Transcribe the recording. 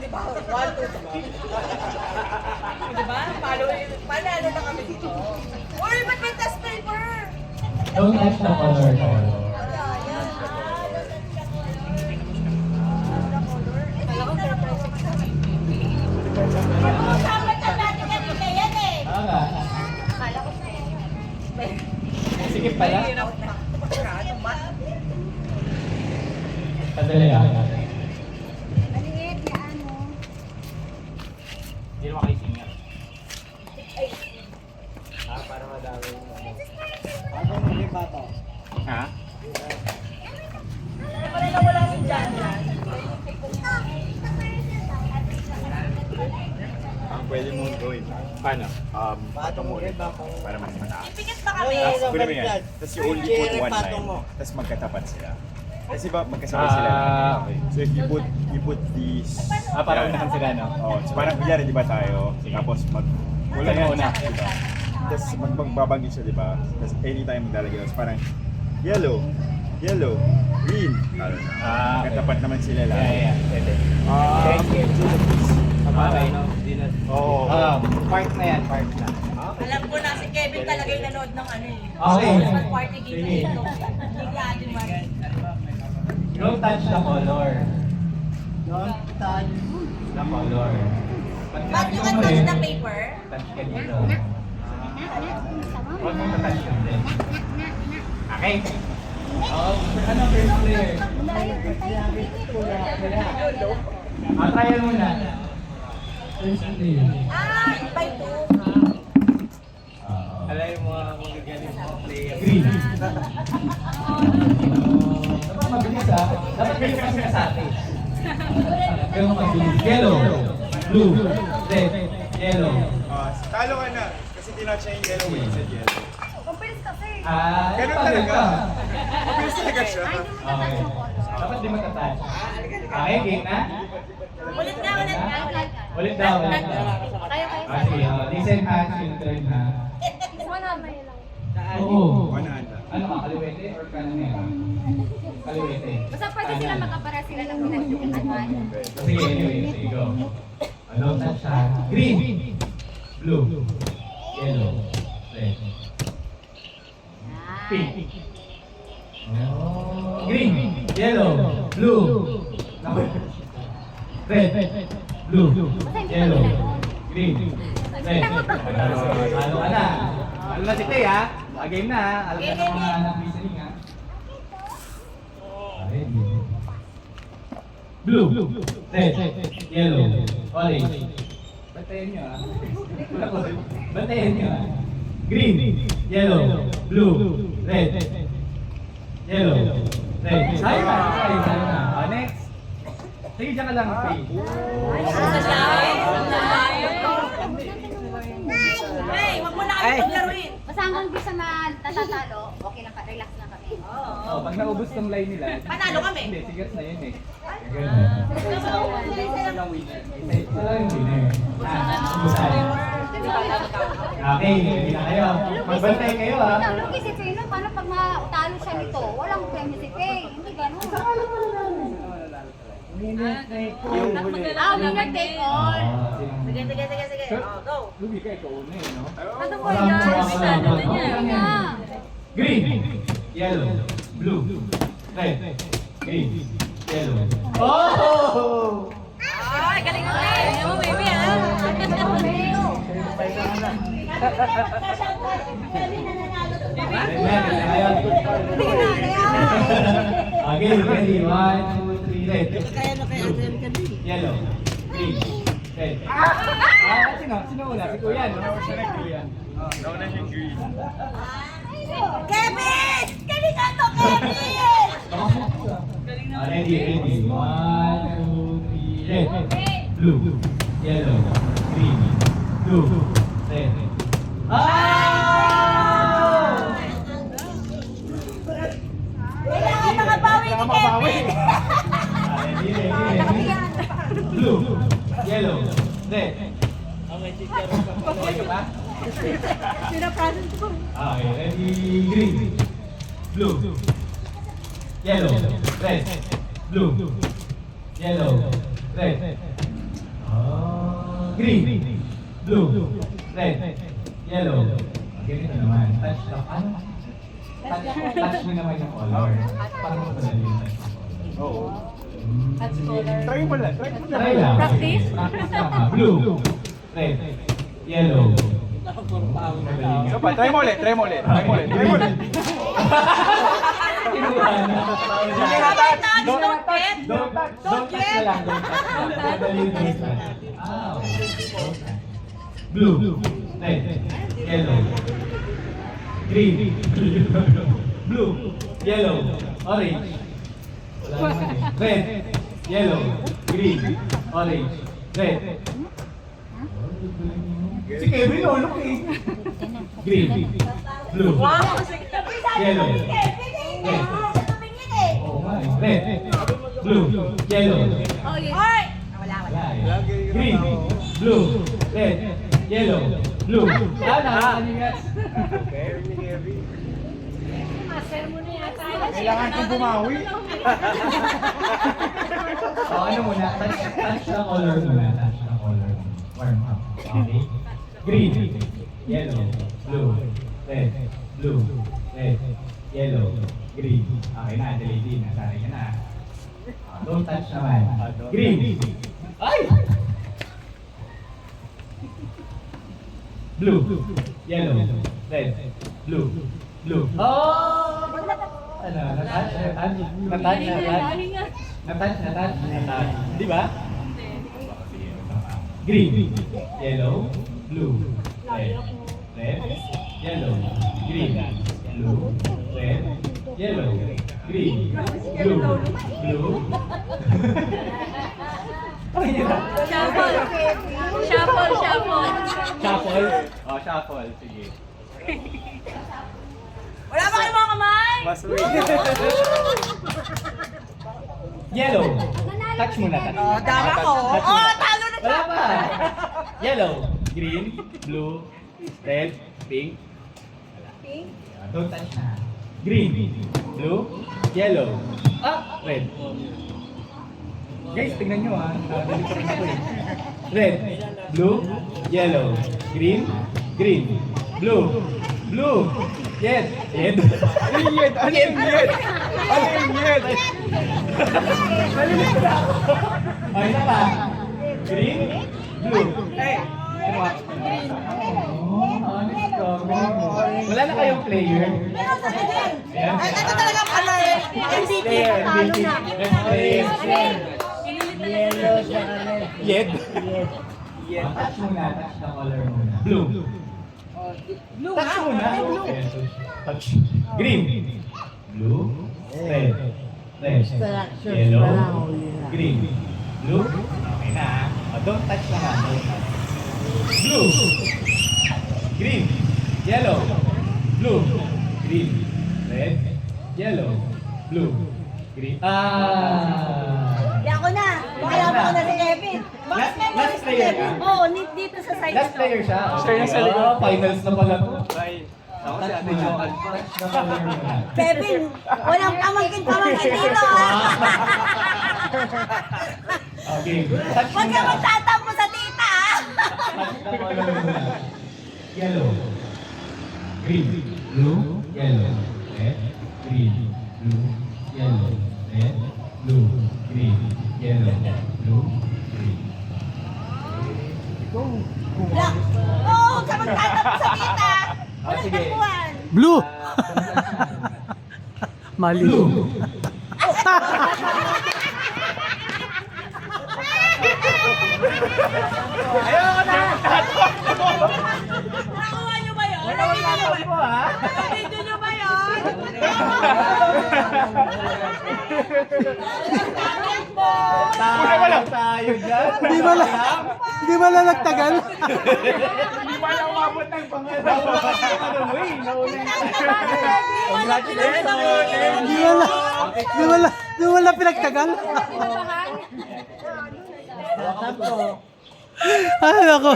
diba? 1, 2, 3. Diba? Panalo na kami dito. Uy, ba't may test paper? Don't touch the color. Sikip pala. Padali Maliit na ano. Hindi naman kayo singer. Para madami. Ako may bata. Ha? Wala na wala si Jan. Ang pwede mong gawin. Paano? Patong mo ulit para mas mataas. Ipikit pa kami. Tapos kunin mo yan. Tapos you only put one line. Tapos magkatapat sila. Kasi ba magkasabay sila lang. Okay. So if you put these... Parang yan. unahan sila, no? Oo. So parang kunyari, di ba tayo? Tapos Wala na una. Diba? Tapos magbabanggit siya, di ba? Tapos anytime maglalagay. Tapos parang yellow, green. Okay. Magkatapat naman sila lang. Yeah. Pwede. Thank you. Okay, no? Oo. Part na yan, part na. Alam ko na si Kevin talaga yung nanood ng ano eh. Okay. Christmas party game Sige. dito. Hindi ate man. Don't touch the color. Don't touch. The color. But you can touch the paper. Touch ka dito. Sama. Huwag mong touch yun din. Okay. Ano first player? Trial muna. First player. Ah, by 2. Alam yung mga magagaling mga player. Green. Dapat mabilis ha. Dapat kayo kasi sa atin. Kayo mabilis. Yellow. Blue. Red. Yellow. Talo ka na. Kasi tinatch niya yung yellow when you said yellow. Kumpilis kasi. Ganun talaga. Mabilis talaga siya. Okay. Dapat di matatouch. Okay, game na? Ulit na. Ulit daw. Kayo. Sige, listen ha. Sinunod ha. Wala may lang. Oo. 100. Ano ka, kaliwete or kananera? Kaliwete. Basta pwede sila magkapara sila ng pinagdikatan. Sige, anyway, sige, go. Ano touch ha? Green. Blue. Yellow. Red. Pink. Oh. Green. Yellow. Blue. Red. Blue. Yellow. Green. Red. Ano ka na? Ano na si Tay ha? Game na ha? Alam ka ng mga listening ha? Blue. Red. Yellow. Orange. Bantayan nyo ha? Bantayan nyo ha? Green. Yellow. Blue. Red. Yellow. Red. Sayo na. Sayo na. Next. Sige, dyan ka lang. Tay. Hey, wag mo na kami paglaruin. Basta hanggang di sa matatalo, okay lang ka, relax lang kami. Oh, pag naubos ng line nila. Panalo kami. Hindi, sigas na yun eh. Isa lang yung winner. Okay, hindi na kayo. Magbantay kayo ha. Lugi si Faye, paano pag matalo siya nito? Walang premyo si Faye. Hindi ganun. Winner take all. Winner take all. Sige. Oh, go. Lugi ka, ikaw una eh, no? Ano ba yan? Green, yellow, blue, red, green, yellow. Oh! Ay, galing mo eh. Galing mo, baby ah. Okay, ready? 1, 2, 3, red. Yellow, green, red. Sino una? Si Kuya, no? Siya na Kuya. Nauna siyang green. Kevin! Galing ka to, Kevin! Ready? 1, 2, 3, red. Blue, yellow, green, blue, red. Kailangan makabawi ni Kevin! Ready? Blue, yellow, red. Okay ka ba? Pinapresent ko. Okay, ready? Green, blue, yellow, red, blue, yellow, red. Green, blue, red, yellow. Ganito naman. Touch lang. Ano? Touch mo naman yung color. Parang madali yung touch mo. Oo. Touch color. Try mo lang. Try mo lang. Try lang. Practice? Practice lang ha. Blue, red, yellow. Isa pa, try mo ulit. Try mo ulit. Try mo ulit. Try mo ulit. Kinuha na. Don't get. Don't touch na lang. Don't touch. Madali yung touch. Okay. Don't touch. Blue, red, yellow, green, blue, yellow, orange, red, yellow, green, orange, red. Si Kevin, look eh. Green, blue, yellow, red, blue, yellow. Oh, yes. Wala. Green, blue, red, yellow, blue. Kailangan kong bumawi. So ano muna, touch the color muna, touch the color. Warm up. Okay? Green, yellow, blue, red, blue, red, yellow, green. Okay na, lady, nasanay ka na. Don't touch naman. Green. Ay! Blue, yellow, red, blue, blue. Oh! Ano, natouch? Natouch. Di ba? Green, yellow, blue, red, yellow, green, blue, red, yellow, green, blue, blue. Shuffle. Shuffle? Oh, shuffle. Sige. Wala ba kayo mga kamay? Mas wait. Yellow. Touch muna, touch. Oh, tama ko. Touch Oh, muna. talo na Wala pa. Yellow, green, blue, red, pink. Don't touch na. Green, blue, yellow, red. Guys, tingnan nyo ha. Red, blue, yellow, green, blue, red. Yed. Ano yung yed? Ay, na pa. Green, blue. Wala na kayong player. Meron sa akin. Ayan. Ay, ito talaga color. MVP. Yed. Touch muna, touch the color muna. Blue. Blue, Touch ha? muna. Ay, blue. Ayan, touch. Green. Blue. Red. Yellow. Green. Blue. Okay na. Don't touch na nga. Don't touch. Blue. Green. Yellow. Blue. Green. Red. Yellow. Blue. Green. Di ako na. Kaya ako na si Kevin. Last player ka? Oo, dito sa side Last na to. player siya. Siya yung sa likod. Finals na pala to. Bye. Ako si Touch Ate muna. Joan. Touch the color muna. Kevin, walang pamangkin dito ha. Okay. Touch Huwag ka muna. magtatampo sa tita ha. Touch the color muna. Yellow. Green. Blue. Yellow. Red. Green. Blue. Yellow. Red. Blue. Green. Yellow. Blue. Green. Black. Oo, huwag ka magtatampo sa tita. Oh, sige. Takbuhan. Blue! Mali. Mali. Blue. Ayoko na! Nakuha nyo ba yun? Wala Nakita nyo ba ko ha. Nakita nyo ba yun? Una pa lang tayo dyan. Hindi ba lang nagtagal? Hindi pa lang umabot ng pangalawa. Ano mo eh, nauna yung Hindi ba lang pinagtagal? Kinabahan? Ay, ako.